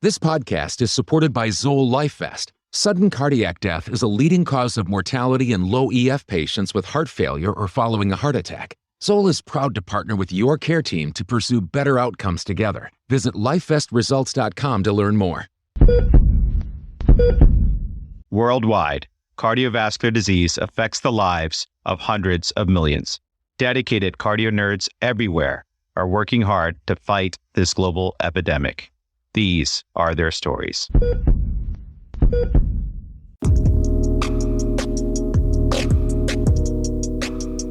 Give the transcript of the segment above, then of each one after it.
This podcast is supported by Zoll LifeVest. Sudden cardiac death is a leading cause of mortality in low EF patients with heart failure or following a heart attack. Zoll is proud to partner with your care team to pursue better outcomes together. Visit lifevestresults.com to learn more. Worldwide, cardiovascular disease affects the lives of hundreds of millions. Dedicated CardioNerds everywhere are working hard to fight this global epidemic. These are their stories.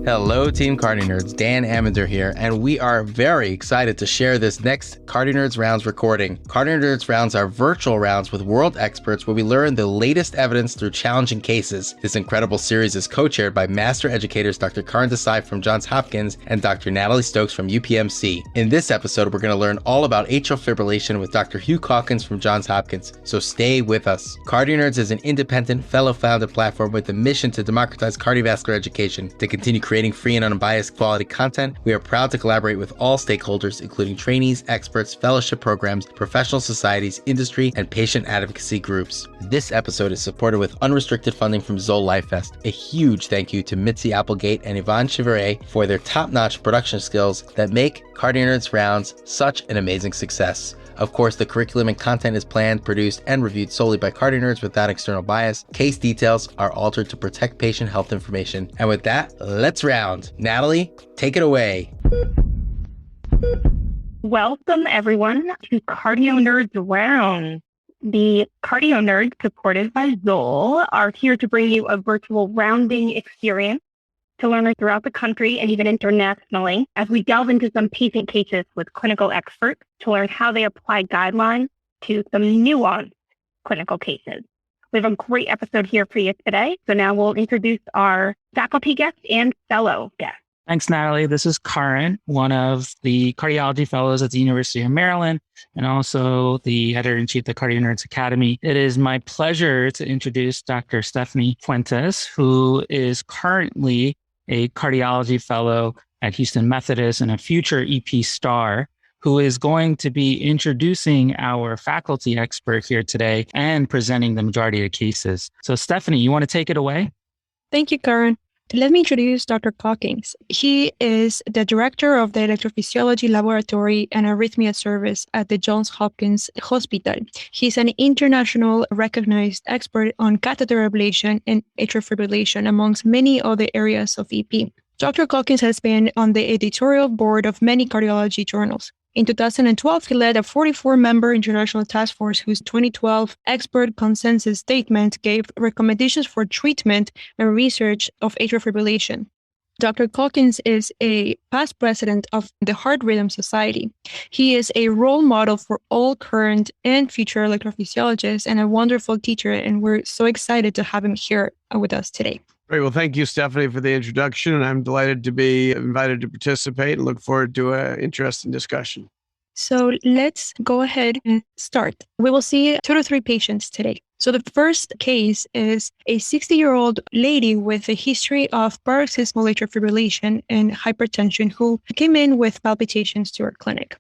Hello, Team CardioNerds. Dan Amender here, and we are very excited to share this next CardioNerds Rounds recording. CardioNerds Rounds are virtual rounds with world experts where we learn the latest evidence through challenging cases. This incredible series is co-chaired by master educators Dr. Karan Desai from Johns Hopkins and Dr. Natalie Stokes from UPMC. In this episode, we're going to learn all about atrial fibrillation with Dr. Hugh Calkins from Johns Hopkins, so stay with us. CardioNerds is an independent, fellow-founded platform with the mission to democratize cardiovascular education. To continue creating free and unbiased quality content, we are proud to collaborate with all stakeholders, including trainees, experts, fellowship programs, professional societies, industry, and patient advocacy groups. This episode is supported with unrestricted funding from Zoll LifeVest. A huge thank you to Mitzy, Applegate, and Chevere for their top-notch production skills that make CardioNerds Rounds such an amazing success. Of course, the curriculum and content is planned, produced, and reviewed solely by CardioNerds without external bias. Case details are altered to protect patient health information. And with that, let's round. Natalie, take it away. Welcome, everyone, to CardioNerds Rounds. The CardioNerds, supported by Zoll, are here to bring you a virtual rounding experience to learners throughout the country and even internationally as we delve into some patient cases with clinical experts to learn how they apply guidelines to some nuanced clinical cases. We have a great episode here for you today. So now we'll introduce our faculty guest and fellow guest. Thanks, Natalie. This is Karan, one of the cardiology fellows at the University of Maryland and also the editor-in-chief of the CardioNerds Academy. It is my pleasure to introduce Dr. Stephanie Fuentes, who is currently a cardiology fellow at Houston Methodist and a future EP star, who is going to be introducing our faculty expert here today and presenting the majority of cases. So Stephanie, you want to take it away? Thank you, Karan. Let me introduce Dr. Calkins. He is the director of the Electrophysiology Laboratory and Arrhythmia Service at the Johns Hopkins Hospital. He's an international recognized expert on catheter ablation and atrial fibrillation, amongst many other areas of EP. Dr. Calkins has been on the editorial board of many cardiology journals. In 2012, he led a 44-member international task force whose 2012 expert consensus statement gave recommendations for treatment and research of atrial fibrillation. Dr. Calkins is a past president of the Heart Rhythm Society. He is a role model for all current and future electrophysiologists and a wonderful teacher, and we're so excited to have him here with us today. Great. Well, thank you, Stephanie, for the introduction. And I'm delighted to be invited to participate and look forward to an interesting discussion. So let's go ahead and start. We will see 2 to 3 patients today. So the first case is a 60-year-old lady with a history of paroxysmal atrial fibrillation and hypertension who came in with palpitations to our clinic.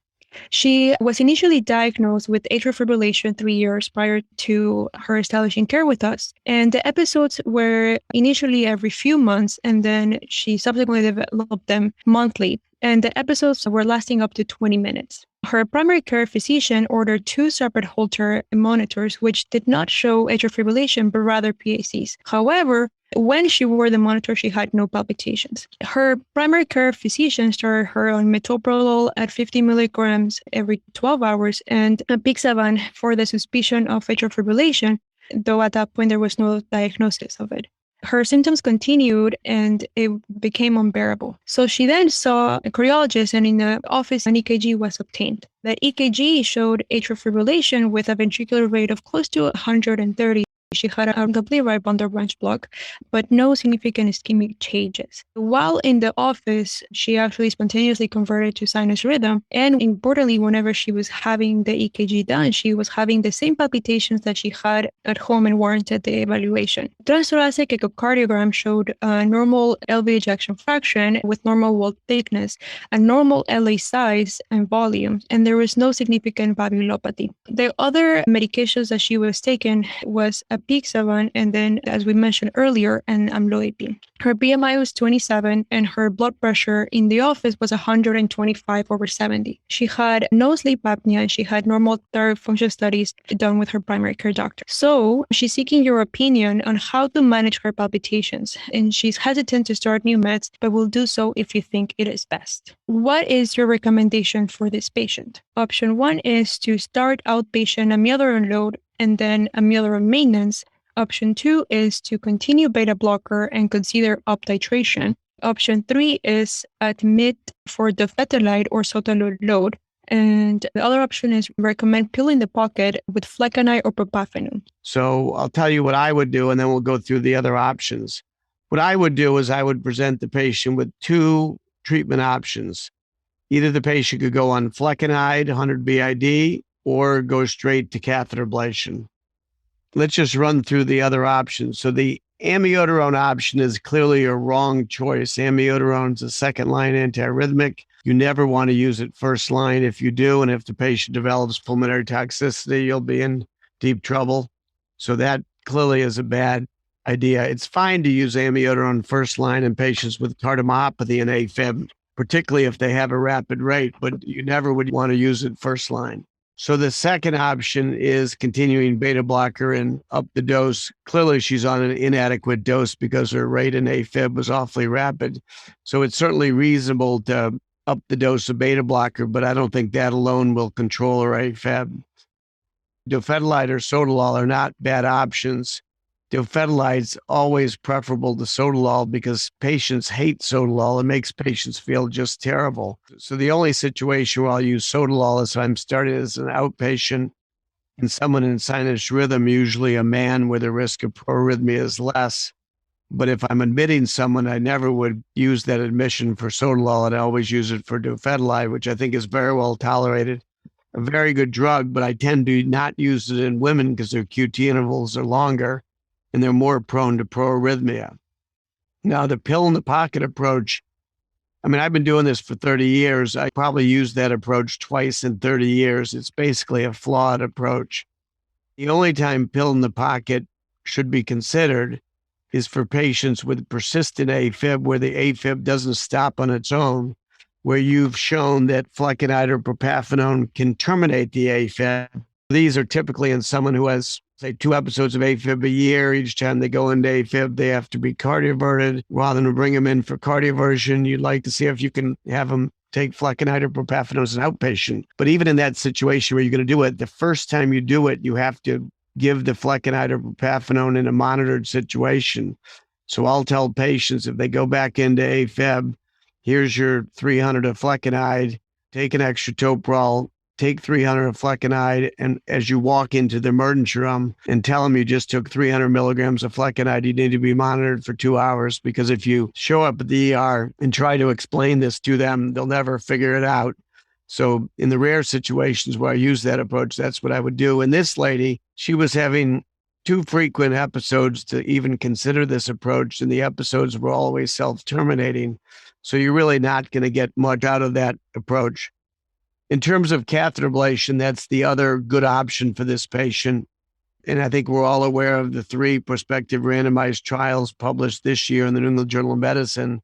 She was initially diagnosed with atrial fibrillation 3 years prior to her establishing care with us. And the episodes were initially every few months, and then she subsequently developed them monthly. And the episodes were lasting up to 20 minutes. Her primary care physician ordered 2 separate Holter monitors, which did not show atrial fibrillation, but rather PACs. However, when she wore the monitor, she had no palpitations. Her primary care physician started her on metoprolol at 50 milligrams every 12 hours and apixaban for the suspicion of atrial fibrillation, though at that point there was no diagnosis of it. Her symptoms continued and it became unbearable. So she then saw a cardiologist, and in the office an EKG was obtained. That EKG showed atrial fibrillation with a ventricular rate of close to 130. She had a complete right bundle branch block, but no significant ischemic changes. While in the office, she actually spontaneously converted to sinus rhythm. And importantly, whenever she was having the EKG done, she was having the same palpitations that she had at home and warranted the evaluation. Transthoracic echocardiogram showed a normal LV ejection fraction with normal wall thickness, a normal LA size and volume, and there was no significant valvulopathy. The other medications that she was taking was a P7, and then, as we mentioned earlier, an amlodipine. Her BMI was 27, and her blood pressure in the office was 125/70. She had no sleep apnea, and she had normal thyroid function studies done with her primary care doctor. So she's seeking your opinion on how to manage her palpitations, and she's hesitant to start new meds, but will do so if you think it is best. What is your recommendation for this patient? Option 1 is to start outpatient amiodarone load and then amiodarone maintenance. Option 2 is to continue beta blocker and consider up titration. Option 3 is admit for dofetilide or sotalol load. And the other option is recommend pill in the pocket with flecainide or propafenone. So I'll tell you what I would do, and then we'll go through the other options. What I would do is I would present the patient with 2 treatment options. Either the patient could go on flecainide, 100 BID, or go straight to catheter ablation. Let's just run through the other options. So the amiodarone option is clearly a wrong choice. Amiodarone is a second-line antiarrhythmic. You never want to use it first line. If you do, and if the patient develops pulmonary toxicity, you'll be in deep trouble. So that clearly is a bad idea. It's fine to use amiodarone first line in patients with cardiomyopathy and AFib, particularly if they have a rapid rate, but you never would want to use it first line. So the second option is continuing beta blocker and up the dose. Clearly, she's on an inadequate dose because her rate in AFib was awfully rapid. So it's certainly reasonable to up the dose of beta blocker, but I don't think that alone will control her AFib. Dofetilide or sotalol are not bad options. Dofetilide's always preferable to sotalol because patients hate sotalol. It makes patients feel just terrible. So the only situation where I'll use sotalol is if I'm starting as an outpatient and someone in sinus rhythm, usually a man where the risk of proarrhythmia is less. But if I'm admitting someone, I never would use that admission for sotalol. I'd always use it for dofetilide, which I think is very well tolerated. A very good drug, but I tend to not use it in women because their QT intervals are longer and they're more prone to proarrhythmia. Now, the pill in the pocket approach, I mean, I've been doing this for 30 years. I probably used that approach twice in 30 years. It's basically a flawed approach. The only time pill in the pocket should be considered is for patients with persistent AFib, where the AFib doesn't stop on its own, where you've shown that flecainide or propafenone can terminate the AFib. These are typically in someone who has, say, 2 episodes of AFib a year. Each time they go into AFib, they have to be cardioverted. Rather than bring them in for cardioversion, you'd like to see if you can have them take flecainide or propafenone as an outpatient. But even in that situation where you're going to do it, the first time you do it, you have to give the flecainide or propafenone in a monitored situation. So I'll tell patients if they go back into AFib, here's your 300 of flecainide, take an extra toprol, take 300 of flecainide, and as you walk into the emergency room and tell them you just took 300 milligrams of flecainide, you need to be monitored for 2 hours, because if you show up at the ER and try to explain this to them, they'll never figure it out. So in the rare situations where I use that approach, that's what I would do. And this lady, she was having too frequent episodes to even consider this approach, and the episodes were always self-terminating. So you're really not going to get much out of that approach. In terms of catheter ablation, that's the other good option for this patient. And I think we're all aware of the 3 prospective randomized trials published this year in the New England Journal of Medicine,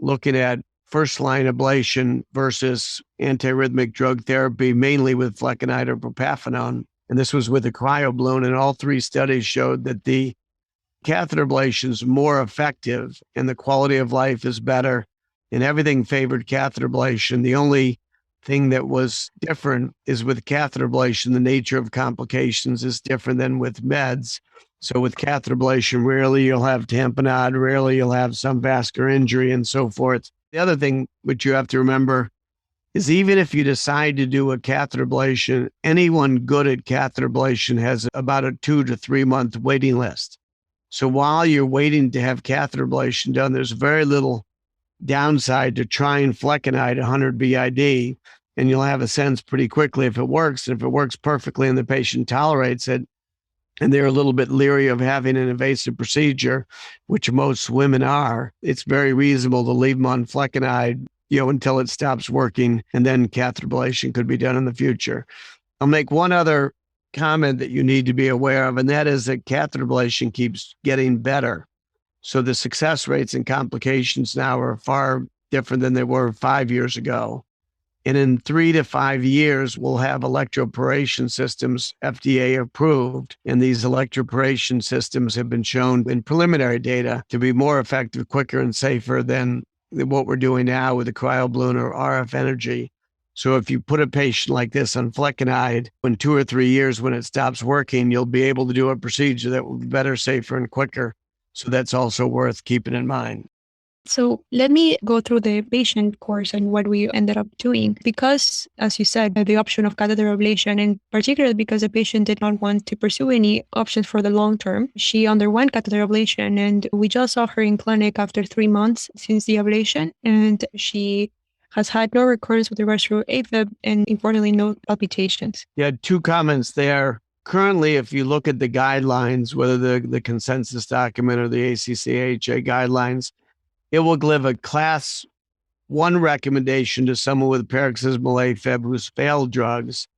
looking at first-line ablation versus antiarrhythmic drug therapy, mainly with flecainide or propafenone. And this was with a cryoballoon, and all 3 studies showed that the catheter ablation is more effective and the quality of life is better, and everything favored catheter ablation. The only thing that was different is with catheter ablation, the nature of complications is different than with meds. So with catheter ablation, rarely you'll have tamponade, rarely you'll have some vascular injury and so forth. The other thing which you have to remember is even if you decide to do a catheter ablation, anyone good at catheter ablation has about a 2 to 3 month waiting list. So while you're waiting to have catheter ablation done, there's very little downside to trying flecainide 100 BID, and you'll have a sense pretty quickly if it works. And if it works perfectly and the patient tolerates it, and they're a little bit leery of having an invasive procedure, which most women are, it's very reasonable to leave them on flecainide, until it stops working, and then catheter ablation could be done in the future. I'll make one other comment that you need to be aware of, and that is that catheter ablation keeps getting better. So the success rates and complications now are far different than they were 5 years ago. And in 3 to 5 years, we'll have electroporation systems FDA approved. And these electroporation systems have been shown in preliminary data to be more effective, quicker, and safer than what we're doing now with the cryoballoon or RF energy. So if you put a patient like this on flecainide, in 2 or 3 years when it stops working, you'll be able to do a procedure that will be better, safer, and quicker. So that's also worth keeping in mind. So let me go through the patient course and what we ended up doing. Because, as you said, the option of catheter ablation, and particularly because the patient did not want to pursue any options for the long term, she underwent catheter ablation, and we just saw her in clinic after 3 months since the ablation, and she has had no recurrence with regards to AFib and, importantly, no palpitations. Yeah, 2 comments there. Currently, if you look at the guidelines, whether the consensus document or the ACC/AHA guidelines, it will give a class 1 recommendation to someone with paroxysmal AFib who's failed drugs,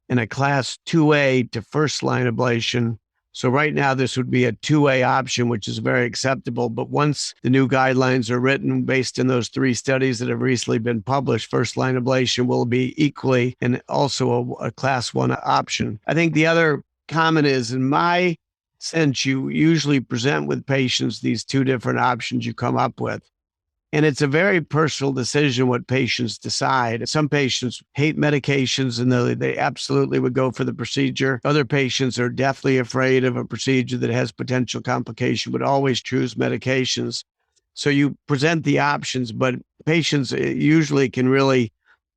and a class 2A to first-line ablation. So right now, this would be a 2A option, which is very acceptable. But once the new guidelines are written based on those 3 studies that have recently been published, first-line ablation will be equally and also a class 1 option. I think the other comment is, in my sense, you usually present with patients these 2 different options you come up with. And it's a very personal decision what patients decide. Some patients hate medications and they absolutely would go for the procedure. Other patients are deathly afraid of a procedure that has potential complication, would always choose medications. So you present the options, but patients usually can really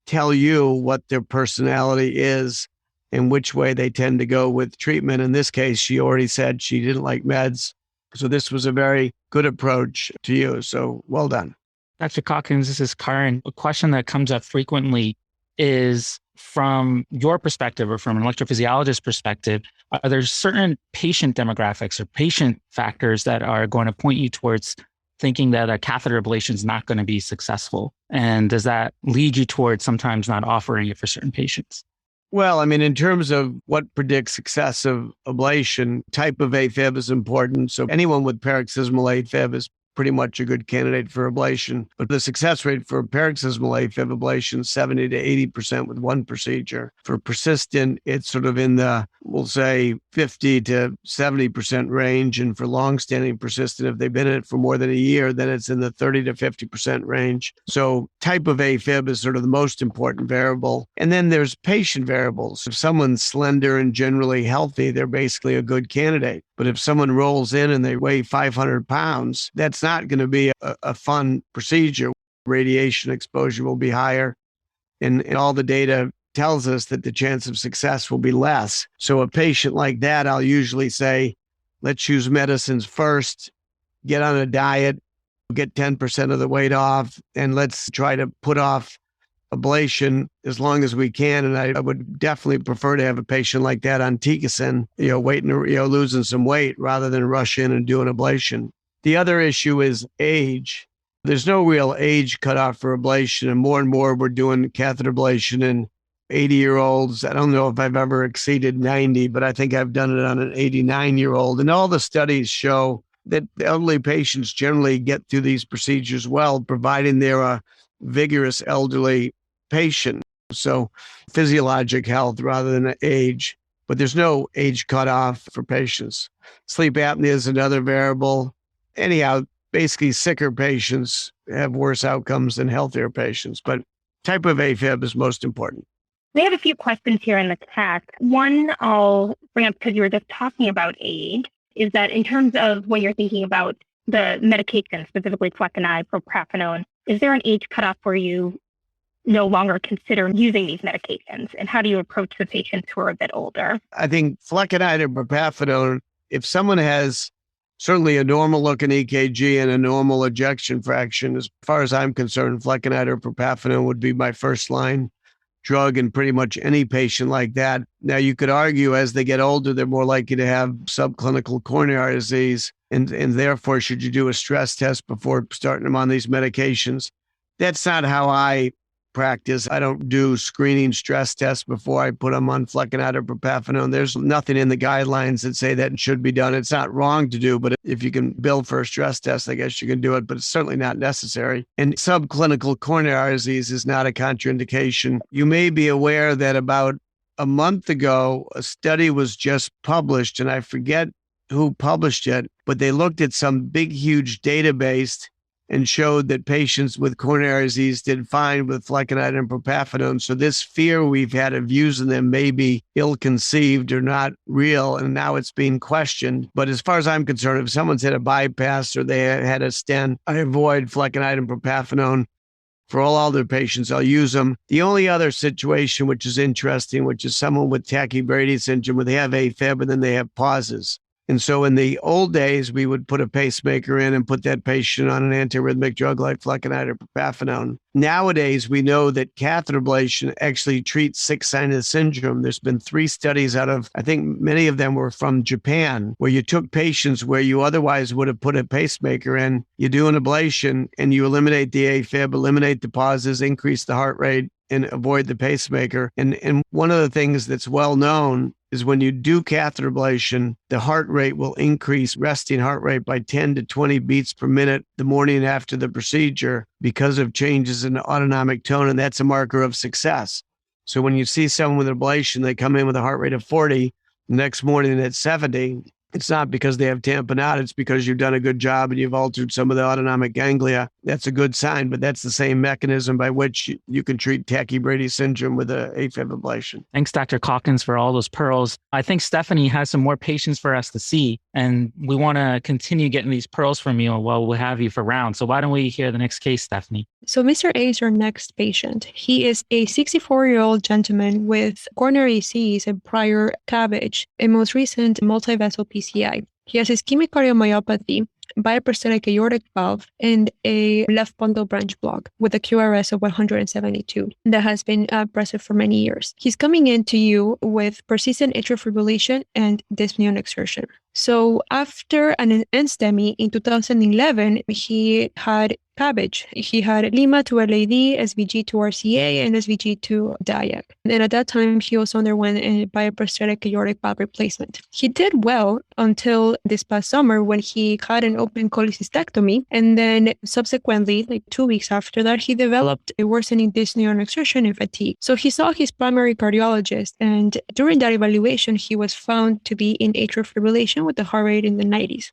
tell you what their personality is and which way they tend to go with treatment. In this case, she already said she didn't like meds. So this was a very good approach to use. So well done. Dr. Calkins, this is Karan. A question that comes up frequently is, from your perspective or from an electrophysiologist perspective, are there certain patient demographics or patient factors that are going to point you towards thinking that a catheter ablation is not going to be successful? And does that lead you towards sometimes not offering it for certain patients? Well, I mean, in terms of what predicts success of ablation, type of AFib is important. So anyone with paroxysmal AFib is pretty much a good candidate for ablation. But the success rate for paroxysmal AFib ablation is 70 to 80% with 1 procedure. For persistent, it's sort of in the, we'll say, 50 to 70% range. And for longstanding persistent, if they've been in it for more than a year, then it's in the 30 to 50% range. So type of AFib is sort of the most important variable. And then there's patient variables. If someone's slender and generally healthy, they're basically a good candidate. But if someone rolls in and they weigh 500 pounds, that's not going to be a fun procedure. Radiation exposure will be higher. And all the data tells us that the chance of success will be less. So a patient like that, I'll usually say, let's use medicines first, get on a diet, get 10% of the weight off, and let's try to put off ablation as long as we can. And I would definitely prefer to have a patient like that on Ticasin, losing some weight rather than rush in and do an ablation. The other issue is age. There's no real age cutoff for ablation, and more we're doing catheter ablation in 80-year-olds. I don't know if I've ever exceeded 90, but I think I've done it on an 89-year-old. And all the studies show that elderly patients generally get through these procedures well, providing they're a vigorous elderly patient. So physiologic health rather than age, but there's no age cutoff for patients. Sleep apnea is another variable. Anyhow, basically sicker patients have worse outcomes than healthier patients, but type of AFib is most important. We have a few questions here in the chat. One I'll bring up because you were just talking about age, is that in terms of when you're thinking about the medication, specifically flecainide, propafenone, is there an age cutoff where you no longer consider using these medications? And how do you approach the patients who are a bit older? I think flecainide or propafenone, if someone has certainly a normal looking EKG and a normal ejection fraction, as far as I'm concerned, flecainide or propafenone would be my first line drug in pretty much any patient like that. Now, you could argue as they get older, they're more likely to have subclinical coronary disease, and therefore, should you do a stress test before starting them on these medications? That's not how I practice. I don't do screening stress tests before I put them on flecainide or propafenone. There's nothing in the guidelines that say that should be done. It's not wrong to do, but if you can bill for a stress test, I guess you can do it, but it's certainly not necessary. And subclinical coronary disease is not a contraindication. You may be aware that about a month ago, a study was just published, and I forget who published it, but they looked at some big, huge database and showed that patients with coronary disease did fine with flecainide and propafenone. So this fear we've had of using them may be ill-conceived or not real, and now it's being questioned. But as far as I'm concerned, if someone's had a bypass or they had a stent, I avoid flecainide and propafenone. For all other patients, I'll use them. The only other situation which is interesting, which is someone with tachybrady syndrome, where they have AFib and then they have pauses. And so in the old days, we would put a pacemaker in and put that patient on an antiarrhythmic drug like flecainide or propafenone. Nowadays, we know that catheter ablation actually treats sick-sinus syndrome. There's been 3 studies out of, I think many of them were from Japan, where you took patients where you otherwise would have put a pacemaker in, you do an ablation, and you eliminate the AFib, eliminate the pauses, increase the heart rate, and avoid the pacemaker. And one of the things that's well known is when you do catheter ablation, the heart rate will increase, resting heart rate, by 10 to 20 beats per minute the morning after the procedure because of changes in autonomic tone, and that's a marker of success. So when you see someone with ablation, they come in with a heart rate of 40, the next morning at 70, it's not because they have tamponade, it's because you've done a good job and you've altered some of the autonomic ganglia. That's a good sign, but that's the same mechanism by which you can treat tachybrady syndrome with an AFib ablation. Thanks, Dr. Calkins, for all those pearls. I think Stephanie has some more patients for us to see, and we want to continue getting these pearls from you while we have you for rounds. So why don't we hear the next case, Stephanie? So Mr. A is our next patient. He is a 64-year-old gentleman with coronary disease and prior CABG, a most recent multi-vessel PCI. He has ischemic cardiomyopathy, biprosthetic aortic valve, and a left bundle branch block with a QRS of 172 that has been present for many years. He's coming in to you with persistent atrial fibrillation and dyspnea on exertion. So after an NSTEMI in 2011, he had CABG. He had Lima to LAD, SVG to RCA, and SVG to DIAC. And at that time, he also underwent a biprosthetic aortic valve replacement. He did well until this past summer when he had an open cholecystectomy. And then subsequently, like 2 weeks after that, he developed a worsening dyspnea on exertion and fatigue. So he saw his primary cardiologist. And during that evaluation, he was found to be in atrial fibrillation with a heart rate in the 90s.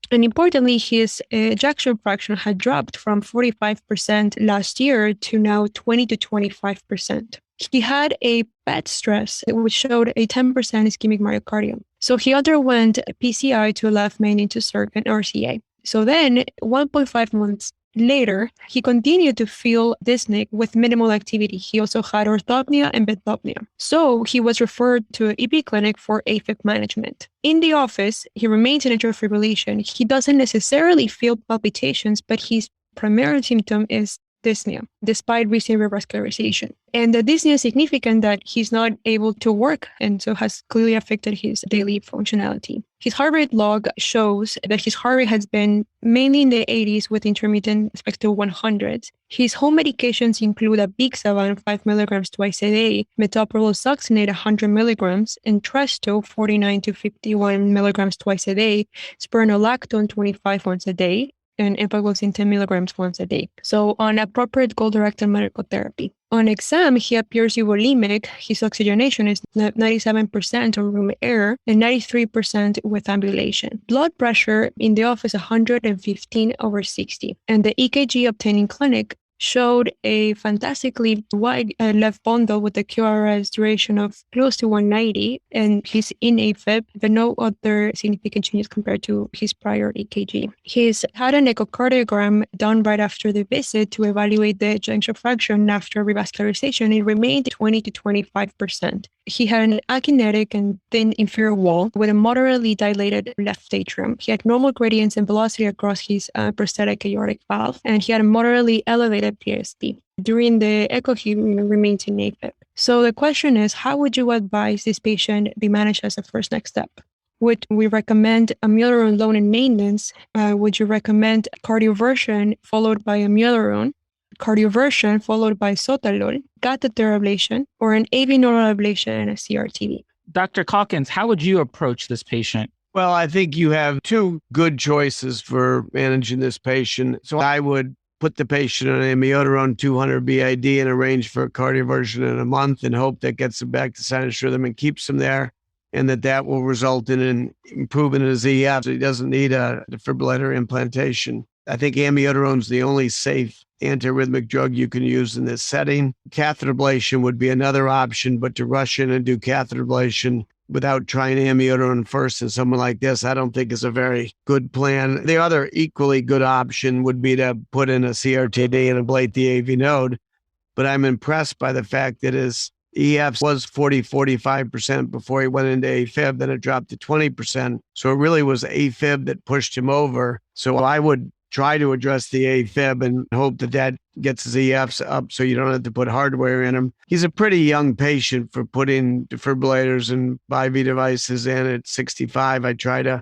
And importantly, his ejection fraction had dropped from 45% last year to now 20 to 25%. He had a PET stress, which showed a 10% ischemic myocardium. So he underwent a PCI to left main into circ and RCA. So then 1.5 months later, he continued to feel dyspneic with minimal activity. He also had orthopnea and bedopnea. So he was referred to an EP clinic for AFib management. In the office, he remains in atrial fibrillation. He doesn't necessarily feel palpitations, but his primary symptom is dyspnea, despite recent revascularization. And the dyspnea is significant that he's not able to work, and so has clearly affected his daily functionality. His heart rate log shows that his heart rate has been mainly in the 80s with intermittent expected 100s. His home medications include apixaban 5 milligrams twice a day, metoprolol succinate 100 milligrams, and Tresto 49 to 51 milligrams twice a day, spironolactone 25 once a day, and empagliflozin 10 milligrams once a day. So on appropriate goal-directed medical therapy. On exam, he appears euvolemic. His oxygenation is 97% on room air and 93% with ambulation. Blood pressure in the office 115/60. And the EKG obtained in clinic showed a fantastically wide left bundle with a QRS duration of close to 190, and he's in AFib, but no other significant changes compared to his prior EKG. He's had an echocardiogram done right after the visit to evaluate the ejection fraction after revascularization. It remained 20 to 25%. He had an akinetic and thin inferior wall with a moderately dilated left atrium. He had normal gradients and velocity across his prosthetic aortic valve, and he had a moderately elevated PSP. During the echo, he remained in AFib. So the question is, how would you advise this patient be managed as a first next step? Would we recommend amiodarone loan and maintenance? Would you recommend cardioversion followed by amiodarone, cardioversion followed by sotalol, catheter ablation, or an AV nodal ablation and a CRTV? Dr. Calkins, how would you approach this patient? Well, I think you have two good choices for managing this patient. So I would put the patient on amiodarone 200 BID and arrange for a cardioversion in a month and hope that gets him back to sinus rhythm and keeps him there, and that will result in an improvement in his EF. So he doesn't need a defibrillator implantation. I think amiodarone is the only safe antiarrhythmic drug you can use in this setting. Catheter ablation would be another option, but to rush in and do catheter ablation without trying amiodarone first in someone like this, I don't think is a very good plan. The other equally good option would be to put in a CRTD and ablate the AV node, but I'm impressed by the fact that his EF was 45% before he went into AFib, then it dropped to 20%. So it really was AFib that pushed him over. So I would try to address the AFib and hope that gets his EFs up so you don't have to put hardware in him. He's a pretty young patient for putting defibrillators and IV devices in at 65. I try to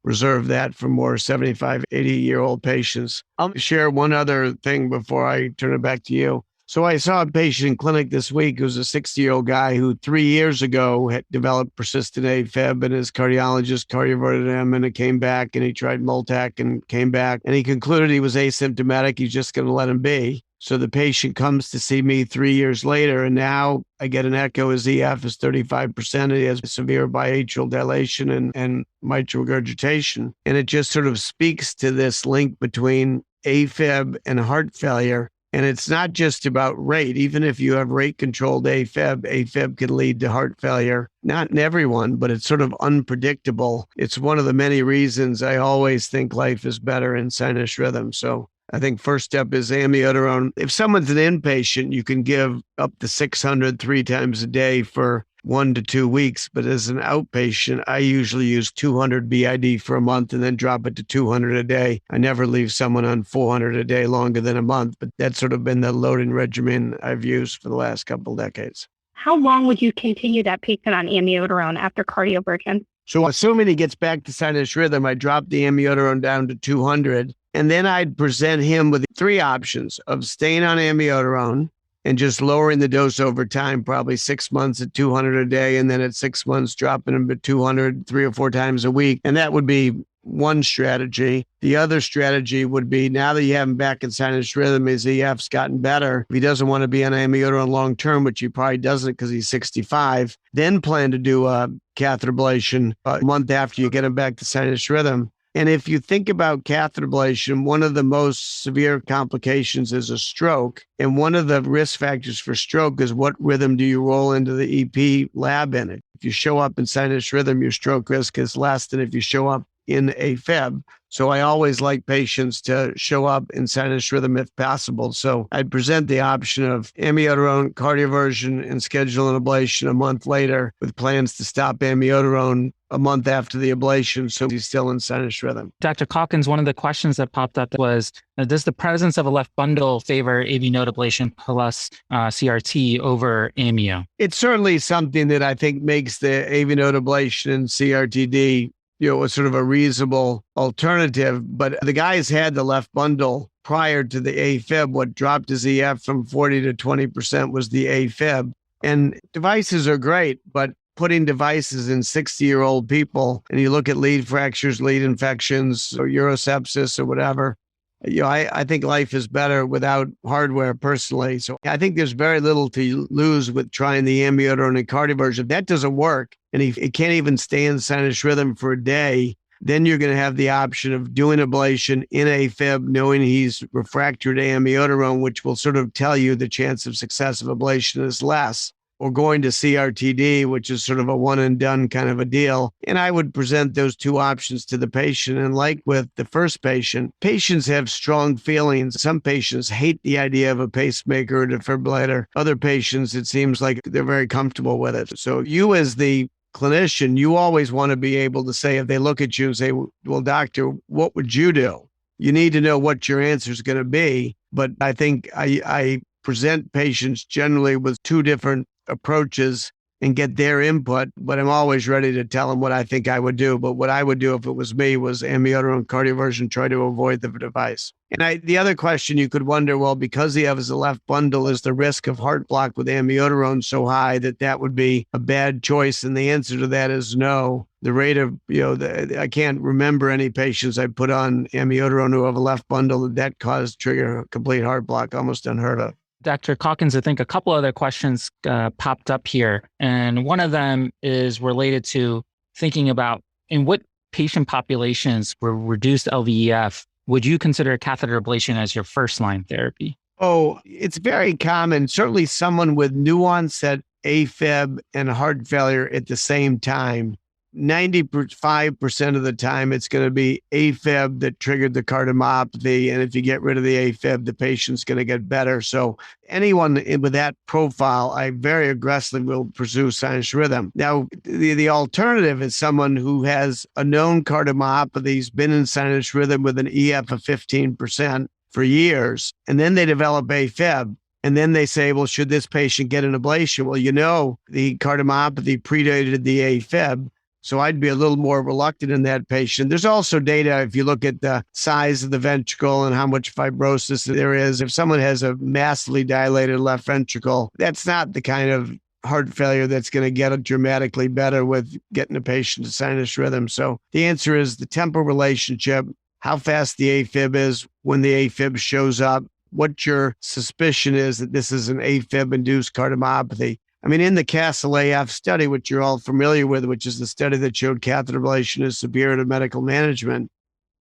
reserve that for more 75, 80-year-old patients. I'll share one other thing before I turn it back to you. So I saw a patient in clinic this week who's a 60-year-old guy who 3 years ago had developed persistent AFib, and his cardiologist cardioverted him, and it came back, and he tried Multac and came back, and he concluded he was asymptomatic. He's just going to let him be. So the patient comes to see me 3 years later, and now I get an echo. His EF is 35%. He has severe biatrial dilation and mitral regurgitation. And it just sort of speaks to this link between AFib and heart failure. And it's not just about rate. Even if you have rate-controlled AFib can lead to heart failure. Not in everyone, but it's sort of unpredictable. It's one of the many reasons I always think life is better in sinus rhythm. So I think first step is amiodarone. If someone's an inpatient, you can give up to 600 3 times a day for 1 to 2 weeks. But as an outpatient, I usually use 200 BID for a month and then drop it to 200 a day. I never leave someone on 400 a day longer than a month, but that's sort of been the loading regimen I've used for the last couple decades. How long would you continue that patient on amiodarone after cardioversion? So assuming he gets back to sinus rhythm, I drop the amiodarone down to 200, and then I'd present him with 3 options of staying on amiodarone and just lowering the dose over time, probably 6 months at 200 a day, and then at 6 months, dropping him to 200 3 or 4 times a week. And that would be one strategy. The other strategy would be, now that you have him back in sinus rhythm, his EF's gotten better. If he doesn't want to be on amiodarone long term, which he probably doesn't because he's 65, then plan to do a catheter ablation a month after you get him back to sinus rhythm. And if you think about catheter ablation, one of the most severe complications is a stroke. And one of the risk factors for stroke is what rhythm do you roll into the EP lab in it. If you show up in sinus rhythm, your stroke risk is less than if you show up in AFib. So I always like patients to show up in sinus rhythm if possible. So I'd present the option of amiodarone, cardioversion, and schedule an ablation a month later with plans to stop amiodarone a month after the ablation so he's still in sinus rhythm. Dr. Calkins, one of the questions that popped up was, does the presence of a left bundle favor AV node ablation plus CRT over amio? It's certainly something that I think makes the AV node ablation and CRTD a sort of a reasonable alternative. But the guy's had the left bundle prior to the AFib. What dropped his EF from 40 to 20% was the AFib. And devices are great, but putting devices in 60-year-old people, and you look at lead fractures, lead infections, or urosepsis or whatever, I think life is better without hardware personally. So I think there's very little to lose with trying the amiodarone and cardioversion. If that doesn't work, and he can't even stay in sinus rhythm for a day, Then you're going to have the option of doing ablation in AFib, knowing he's refractory to amiodarone, which will sort of tell you the chance of success of ablation is less, or going to CRTD, which is sort of a one and done kind of a deal. And I would present those two options to the patient. And like with the first patient, patients have strong feelings. Some patients hate the idea of a pacemaker or defibrillator. Other patients, it seems like they're very comfortable with it. So you as the clinician, you always want to be able to say, if they look at you and say, well, doctor, what would you do? You need to know what your answer is going to be. But I think I present patients generally with two different approaches and get their input, but I'm always ready to tell them what I think I would do. But what I would do if it was me was amiodarone cardioversion, try to avoid the device. And the other question you could wonder, well, because he has a left bundle, is the risk of heart block with amiodarone so high that would be a bad choice? And the answer to that is no. The rate of, I can't remember any patients I put on amiodarone who have a left bundle that caused trigger complete heart block, almost unheard of. Dr. Calkins, I think a couple other questions popped up here. And one of them is related to thinking about in what patient populations with reduced LVEF would you consider catheter ablation as your first line therapy? Oh, it's very common. Certainly someone with nuances, AFib, and heart failure at the same time. 95% of the time, it's going to be AFib that triggered the cardiomyopathy. And if you get rid of the AFib, the patient's going to get better. So anyone with that profile, I very aggressively will pursue sinus rhythm. Now, the alternative is someone who has a known cardiomyopathy, has been in sinus rhythm with an EF of 15% for years, and then they develop AFib. And then they say, well, should this patient get an ablation? Well, the cardiomyopathy predated the AFib. So I'd be a little more reluctant in that patient. There's also data, if you look at the size of the ventricle and how much fibrosis there is. If someone has a massively dilated left ventricle, that's not the kind of heart failure that's going to get it dramatically better with getting a patient to sinus rhythm. So the answer is the temporal relationship, how fast the AFib is when the AFib shows up, what your suspicion is that this is an AFib-induced cardiomyopathy. I mean, in the Castle AF study, which you're all familiar with, which is the study that showed catheter ablation is superior to medical management,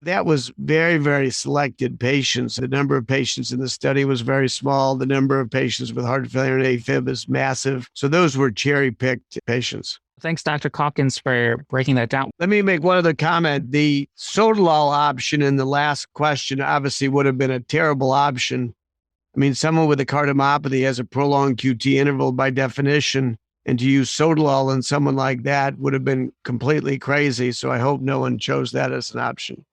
that was very, very selected patients. The number of patients in the study was very small. The number of patients with heart failure and AFib is massive. So those were cherry-picked patients. Thanks, Dr. Calkins, for breaking that down. Let me make one other comment. The sotalol option in the last question obviously would have been a terrible option. I mean, someone with a cardiomyopathy has a prolonged QT interval by definition, and to use sotalol in someone like that would have been completely crazy. So I hope no one chose that as an option.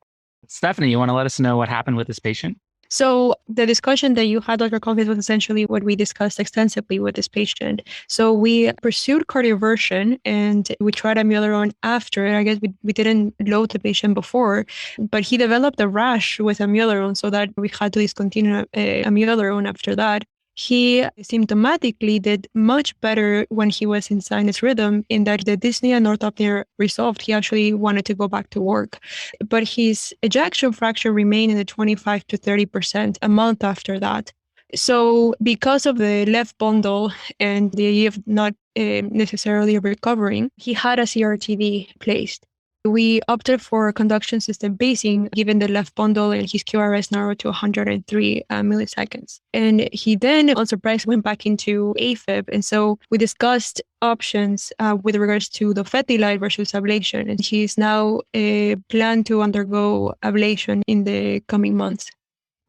Stephanie, you want to let us know what happened with this patient? So the discussion that you had, Dr. Calkins, was essentially what we discussed extensively with this patient. So we pursued cardioversion and we tried amiodarone after. I guess we didn't load the patient before, but he developed a rash with amiodarone so that we had to discontinue amiodarone after that. He symptomatically did much better when he was in sinus rhythm, in that the dyspnea and orthopnea resolved. He actually wanted to go back to work. But his ejection fraction remained in the 25 to 30% a month after that. So because of the left bundle and the idea of not necessarily recovering, he had a CRTD placed. We opted for conduction system pacing given the left bundle, and his QRS narrowed to 103 milliseconds. And he then, unsurprised, went back into AFib. And so we discussed options with regards to the Fetilight versus ablation. And he is now planned to undergo ablation in the coming months.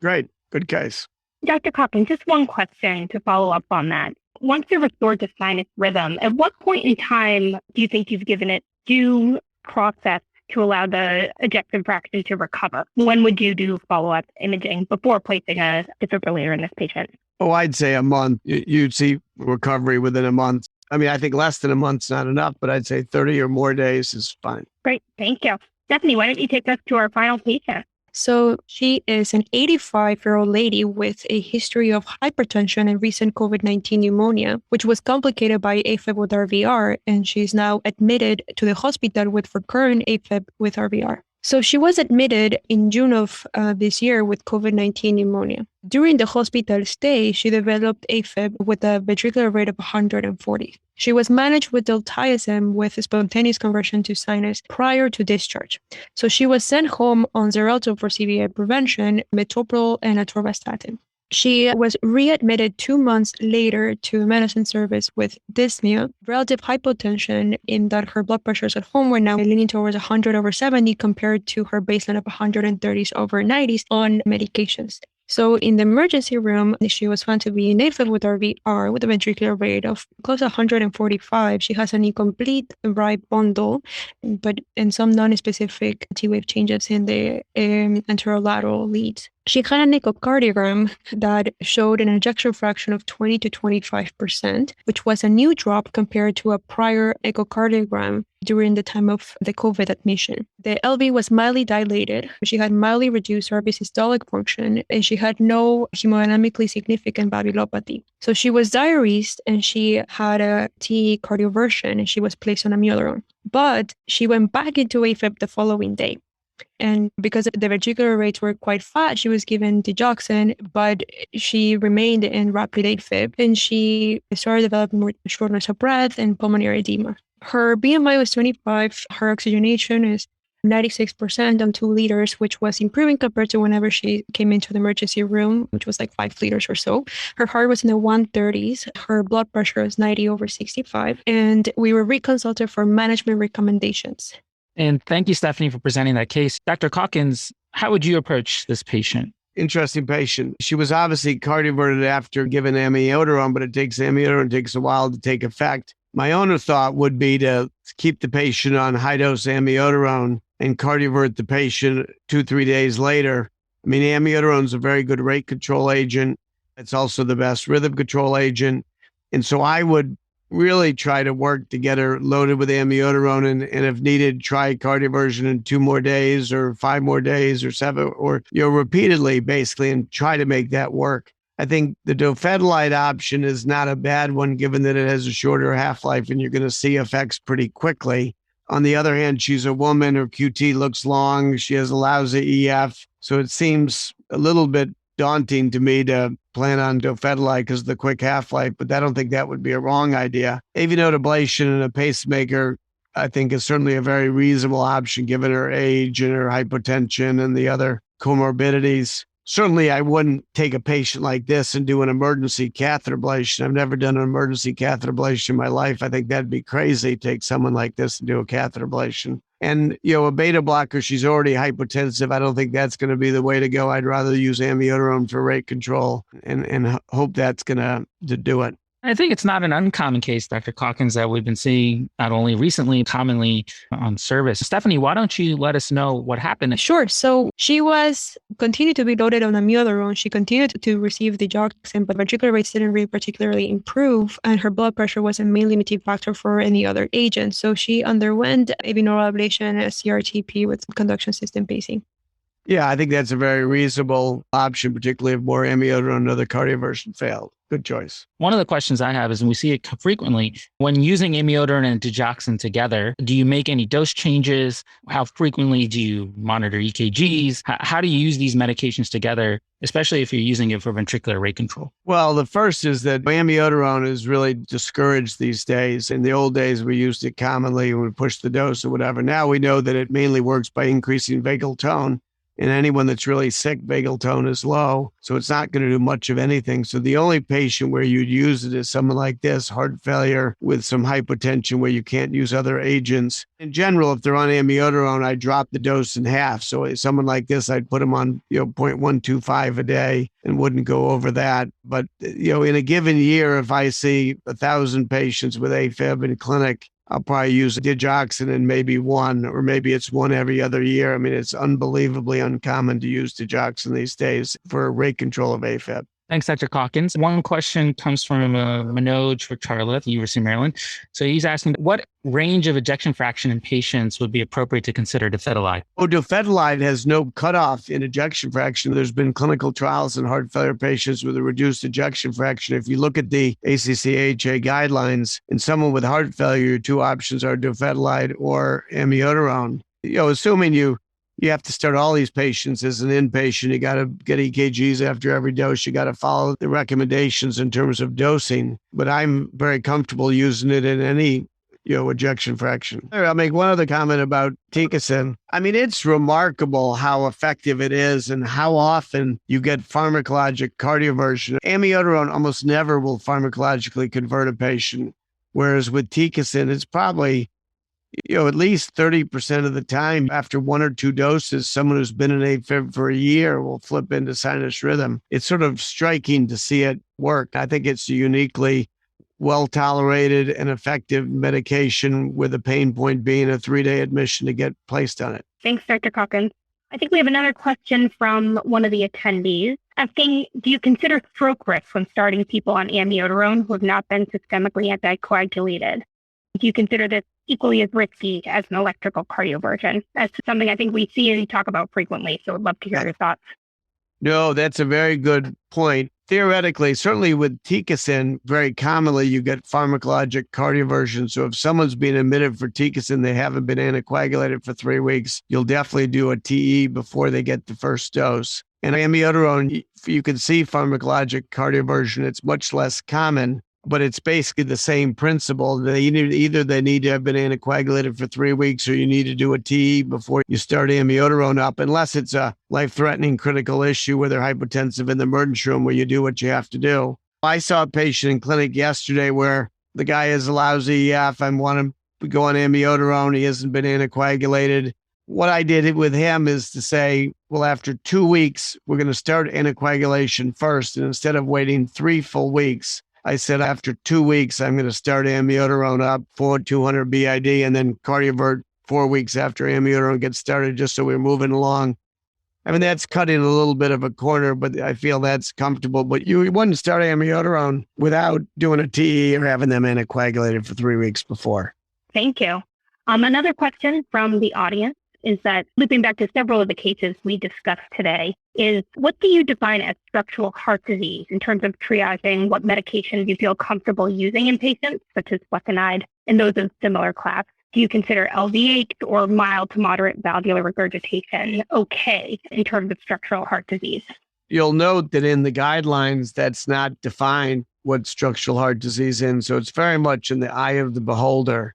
Great. Good case. Dr. Calkins, just one question to follow up on that. Once you're restored to sinus rhythm, at what point in time do you think you've given it due process to allow the ejection fraction to recover? When would you do follow-up imaging before placing a defibrillator in this patient? Oh, I'd say a month. You'd see recovery within a month. I mean, I think less than a month's not enough, but I'd say 30 or more days is fine. Great. Thank you. Stephanie, why don't you take us to our final patient? So she is an 85-year-old lady with a history of hypertension and recent COVID-19 pneumonia, which was complicated by AFib with RVR, and she's now admitted to the hospital with recurrent AFib with RVR. So she was admitted in June of this year with COVID-19 pneumonia. During the hospital stay, she developed AFib with a ventricular rate of 140. She was managed with diltiazem with a spontaneous conversion to sinus prior to discharge. So she was sent home on Xarelto for CVA prevention, metoprolol, and atorvastatin. She was readmitted 2 months later to medicine service with dyspnea, relative hypotension, in that her blood pressures at home were now leaning towards 100/70 compared to her baseline of 130/90 on medications. So in the emergency room, she was found to be in AFib with RVR with a ventricular rate of close to 145. She has an incomplete right bundle, but in some non-specific T-wave changes in the anterolateral leads. She had an echocardiogram that showed an ejection fraction of 20 to 25%, which was a new drop compared to a prior echocardiogram during the time of the COVID admission. The LV was mildly dilated. She had mildly reduced RV systolic function, and she had no hemodynamically significant valvulopathy. So she was diuresed, and she had a T cardioversion, and she was placed on amiodarone. But she went back into AFib the following day. And because the ventricular rates were quite fast, she was given digoxin, but she remained in rapid AFib, and she started developing more shortness of breath and pulmonary edema. Her BMI was 25. Her oxygenation is 96% on 2 liters, which was improving compared to whenever she came into the emergency room, which was like 5 liters or so. Her heart was in the 130s. Her blood pressure was 90/65. And we were reconsulted for management recommendations. And thank you, Stephanie, for presenting that case. Dr. Calkins, how would you approach this patient? Interesting patient. She was obviously cardioverted after given amiodarone, but amiodarone takes a while to take effect. My own thought would be to keep the patient on high-dose amiodarone and cardiovert the patient 2-3 days later. I mean, amiodarone is a very good rate control agent. It's also the best rhythm control agent. And so I would really try to work to get her loaded with amiodarone and if needed, try cardioversion in 2 more days or 5 more days or 7 or repeatedly basically, and try to make that work. I think the dofetilide option is not a bad one given that it has a shorter half-life and you're going to see effects pretty quickly. On the other hand, she's a woman, her QT looks long, she has a lousy EF, so it seems a little bit daunting to me to plan on dofetilide because of the quick half-life, but I don't think that would be a wrong idea. AV node ablation and a pacemaker, I think, is certainly a very reasonable option given her age and her hypotension and the other comorbidities. Certainly, I wouldn't take a patient like this and do an emergency catheter ablation. I've never done an emergency catheter ablation in my life. I think that'd be crazy, take someone like this and do a catheter ablation. And, a beta blocker, she's already hypotensive. I don't think that's going to be the way to go. I'd rather use amiodarone for rate control and hope that's going to do it. I think it's not an uncommon case, Dr. Calkins, that we've been seeing not only recently, commonly on service. Stephanie, why don't you let us know what happened? Sure. So she continued to be loaded on amiodarone. She continued to receive digoxin, but ventricular rates didn't really particularly improve, and her blood pressure was a main limiting factor for any other agent. So she underwent AV nodal ablation, a CRTP with conduction system pacing. Yeah, I think that's a very reasonable option, particularly if more amiodarone and other cardioversion failed. Good choice. One of the questions I have is, and we see it frequently, when using amiodarone and digoxin together, do you make any dose changes? How frequently do you monitor EKGs? How do you use these medications together, especially if you're using it for ventricular rate control? Well, the first is that amiodarone is really discouraged these days. In the old days, we used it commonly when we pushed the dose or whatever. Now we know that it mainly works by increasing vagal tone. And anyone that's really sick, vagal tone is low, so it's not going to do much of anything. So the only patient where you'd use it is someone like this, heart failure with some hypotension where you can't use other agents. In general, if they're on amiodarone, I drop the dose in half. So someone like this, I'd put them on 0.125 a day and wouldn't go over that. But in a given year, if I see 1,000 patients with AFib in clinic, I'll probably use digoxin and maybe one, or maybe it's one every other year. I mean, it's unbelievably uncommon to use digoxin these days for rate control of AFib. Thanks, Dr. Calkins. One question comes from Manoj for Charlotte at the University of Maryland. So he's asking, what range of ejection fraction in patients would be appropriate to consider dofetilide? Dofetilide has no cutoff in ejection fraction. There's been clinical trials in heart failure patients with a reduced ejection fraction. If you look at the ACC/AHA guidelines, in someone with heart failure, your 2 options are dofetilide or amiodarone. Assuming you You have to start all these patients as an inpatient. You got to get EKGs after every dose. You got to follow the recommendations in terms of dosing. But I'm very comfortable using it in any ejection fraction. I'll make one other comment about Tikecin. I mean, it's remarkable how effective it is and how often you get pharmacologic cardioversion. Amiodarone almost never will pharmacologically convert a patient, whereas with Tikecin, it's probably at least 30% of the time after one or two doses, someone who's been in AFib for a year will flip into sinus rhythm. It's sort of striking to see it work. I think it's a uniquely well-tolerated and effective medication, with a pain point being a 3-day admission to get placed on it. Thanks, Dr. Calkins. I think we have another question from one of the attendees asking, do you consider stroke risk when starting people on amiodarone who have not been systemically anticoagulated? Do you consider this equally as risky as an electrical cardioversion? That's something I think we see and talk about frequently, so I'd love to hear your thoughts. No, that's a very good point. Theoretically, certainly with Tikecin, very commonly you get pharmacologic cardioversion. So if someone's being admitted for Tikecin, they haven't been anticoagulated for 3 weeks, you'll definitely do a TE before they get the first dose. And amiodarone, you can see pharmacologic cardioversion. It's much less common, but it's basically the same principle. Either they need to have been anticoagulated for 3 weeks, or you need to do a TE before you start amiodarone up, unless it's a life-threatening critical issue where they're hypotensive in the emergency room, where you do what you have to do. I saw a patient in clinic yesterday where the guy has a lousy EF. I want him to go on amiodarone. He hasn't been anticoagulated. What I did with him is to say, well, after 2 weeks, we're going to start anticoagulation first. And instead of waiting 3 full weeks, I said, after 2 weeks, I'm going to start amiodarone up for 200 BID and then cardiovert 4 weeks after amiodarone gets started, just so we're moving along. I mean, that's cutting a little bit of a corner, but I feel that's comfortable. But you wouldn't start amiodarone without doing a TE or having them anticoagulated for 3 weeks before. Thank you. Another question from the audience is that, looping back to several of the cases we discussed today, is what do you define as structural heart disease in terms of triaging what medications you feel comfortable using in patients, such as flecainide, and those of similar class? Do you consider LVH or mild to moderate valvular regurgitation okay in terms of structural heart disease? You'll note that in the guidelines, that's not defined what structural heart disease is. So it's very much in the eye of the beholder.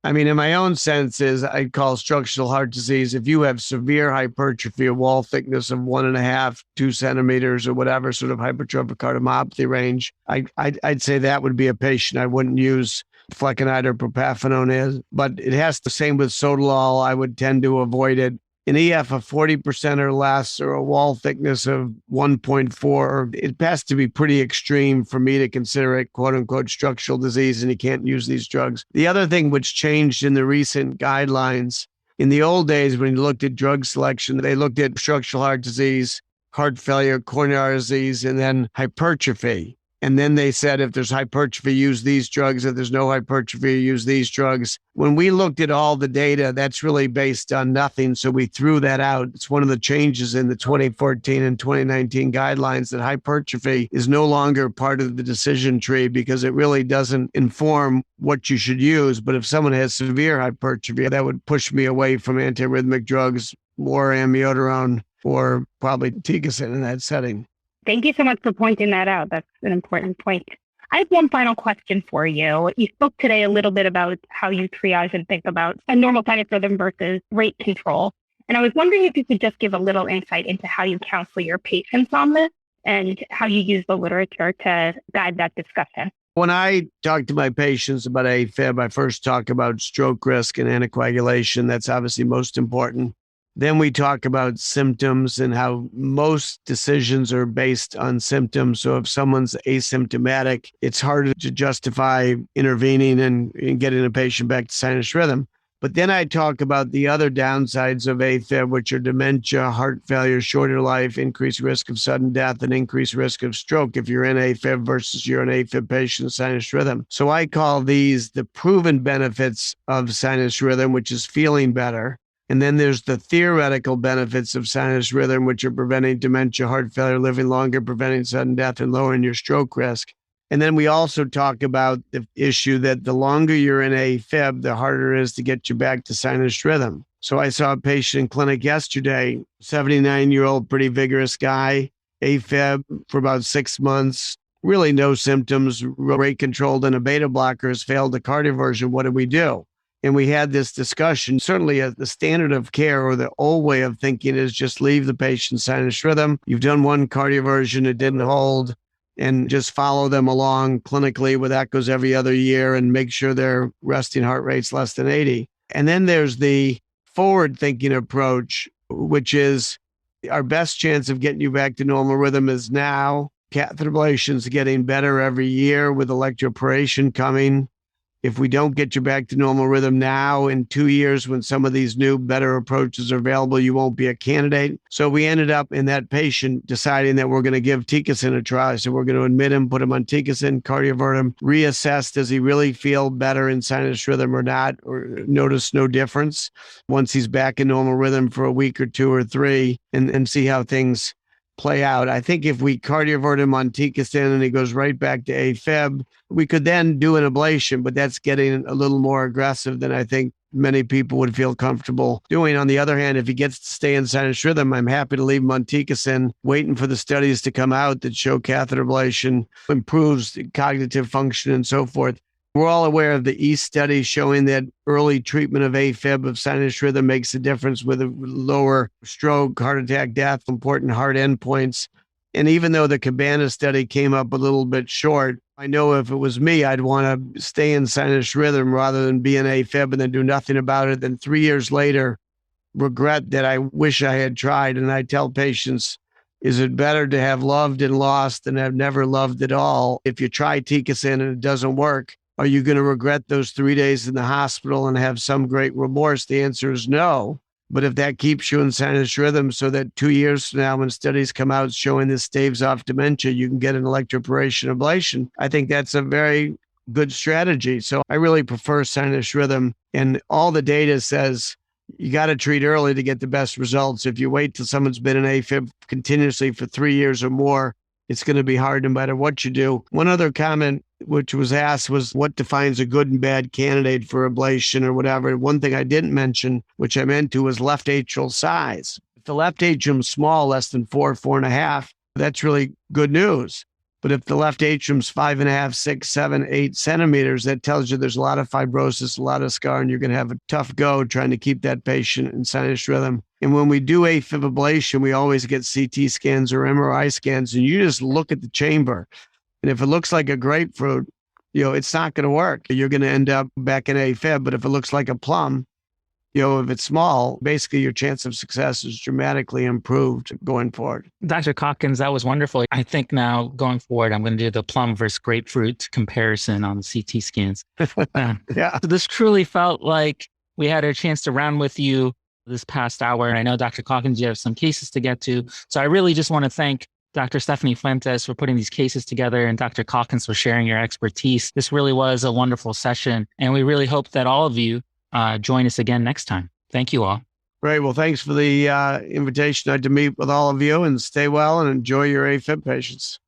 I mean, in my own senses, I'd call structural heart disease if you have severe hypertrophy, a wall thickness of 1.5, 2 centimeters, or whatever sort of hypertrophic cardiomyopathy range. I'd say that would be a patient I wouldn't use flecainide or propafenone is, but it has the same with sotalol. I would tend to avoid it. An EF of 40% or less, or a wall thickness of 1.4, it has to be pretty extreme for me to consider it quote unquote structural disease, and you can't use these drugs. The other thing which changed in the recent guidelines, in the old days when you looked at drug selection, they looked at structural heart disease, heart failure, coronary disease, and then hypertrophy. And then they said, if there's hypertrophy, use these drugs. If there's no hypertrophy, use these drugs. When we looked at all the data, that's really based on nothing. So we threw that out. It's one of the changes in the 2014 and 2019 guidelines, that hypertrophy is no longer part of the decision tree because it really doesn't inform what you should use. But if someone has severe hypertrophy, that would push me away from antiarrhythmic drugs, more amiodarone, or probably Tikecin in that setting. Thank you so much for pointing that out. That's an important point. I have one final question for you. You spoke today a little bit about how you triage and think about a normal sinus rhythm versus rate control. And I was wondering if you could just give a little insight into how you counsel your patients on this and how you use the literature to guide that discussion. When I talk to my patients about AFib, I first talk about stroke risk and anticoagulation. That's obviously most important. Then we talk about symptoms and how most decisions are based on symptoms. So if someone's asymptomatic, it's harder to justify intervening and getting a patient back to sinus rhythm. But then I talk about the other downsides of AFib, which are dementia, heart failure, shorter life, increased risk of sudden death, and increased risk of stroke if you're in AFib versus you're an AFib patient sinus rhythm. So I call these the proven benefits of sinus rhythm, which is feeling better. And then there's the theoretical benefits of sinus rhythm, which are preventing dementia, heart failure, living longer, preventing sudden death, and lowering your stroke risk. And then we also talk about the issue that the longer you're in AFib, the harder it is to get you back to sinus rhythm. So I saw a patient in clinic yesterday, 79-year-old, pretty vigorous guy, AFib for about 6 months, really no symptoms, rate controlled and a beta blocker has failed the cardioversion. What do we do? And we had this discussion. Certainly the standard of care or the old way of thinking is just leave the patient sinus rhythm. You've done one cardioversion, it didn't hold, and just follow them along clinically with echoes every other year and make sure their resting heart rate's less than 80. And then there's the forward-thinking approach, which is our best chance of getting you back to normal rhythm is now. Catheter ablation is getting better every year with electroporation coming. If we don't get you back to normal rhythm now, in 2 years, when some of these new, better approaches are available, you won't be a candidate. So we ended up in that patient deciding that we're going to give Tikecin a try. So we're going to admit him, put him on Tikecin, cardiovert him, reassess, does he really feel better in sinus rhythm or not, or notice no difference once he's back in normal rhythm for a week or 2 or 3, and see how things play out. I think if we cardiovert him on Tikecin and he goes right back to AFib, we could then do an ablation, but that's getting a little more aggressive than I think many people would feel comfortable doing. On the other hand, if he gets to stay in sinus rhythm, I'm happy to leave him on Tikecin, waiting for the studies to come out that show catheter ablation improves cognitive function and so forth. We're all aware of the EAST study showing that early treatment of AFib, of sinus rhythm, makes a difference with a lower stroke, heart attack, death, important heart endpoints. And even though the Cabana study came up a little bit short, I know if it was me, I'd want to stay in sinus rhythm rather than be in AFib and then do nothing about it. Then 3 years later, regret that I wish I had tried. And I tell patients, is it better to have loved and lost than have never loved at all? If you try Tikecin and it doesn't work, are you going to regret those 3 days in the hospital and have some great remorse? The answer is no. But if that keeps you in sinus rhythm so that 2 years from now, when studies come out showing this staves off dementia, you can get an electroporation ablation, I think that's a very good strategy. So I really prefer sinus rhythm. And all the data says you got to treat early to get the best results. If you wait till someone's been in AFib continuously for 3 years or more, it's going to be hard no matter what you do. One other comment which was asked was what defines a good and bad candidate for ablation or whatever. One thing I didn't mention, which I meant to, was left atrial size. If the left atrium's small, less than 4.5, that's really good news. But if the left atrium's 5.5, 6, 7, 8 centimeters, that tells you there's a lot of fibrosis, a lot of scar, and you're going to have a tough go trying to keep that patient in sinus rhythm. And when we do AFib ablation, we always get CT scans or MRI scans, and you just look at the chamber. And if it looks like a grapefruit, it's not going to work. You're going to end up back in AFib. But if it looks like a plum, if it's small, basically your chance of success is dramatically improved going forward. Dr. Calkins, that was wonderful. I think now going forward, I'm going to do the plum versus grapefruit comparison on the CT scans. Yeah. So this truly felt like we had a chance to round with you this past hour. And I know, Dr. Calkins, you have some cases to get to. So I really just want to thank Dr. Stephanie Fuentes for putting these cases together and Dr. Calkins for sharing your expertise. This really was a wonderful session. And we really hope that all of you join us again next time. Thank you all. Great. Well, thanks for the invitation to meet with all of you, and stay well and enjoy your AFib patients.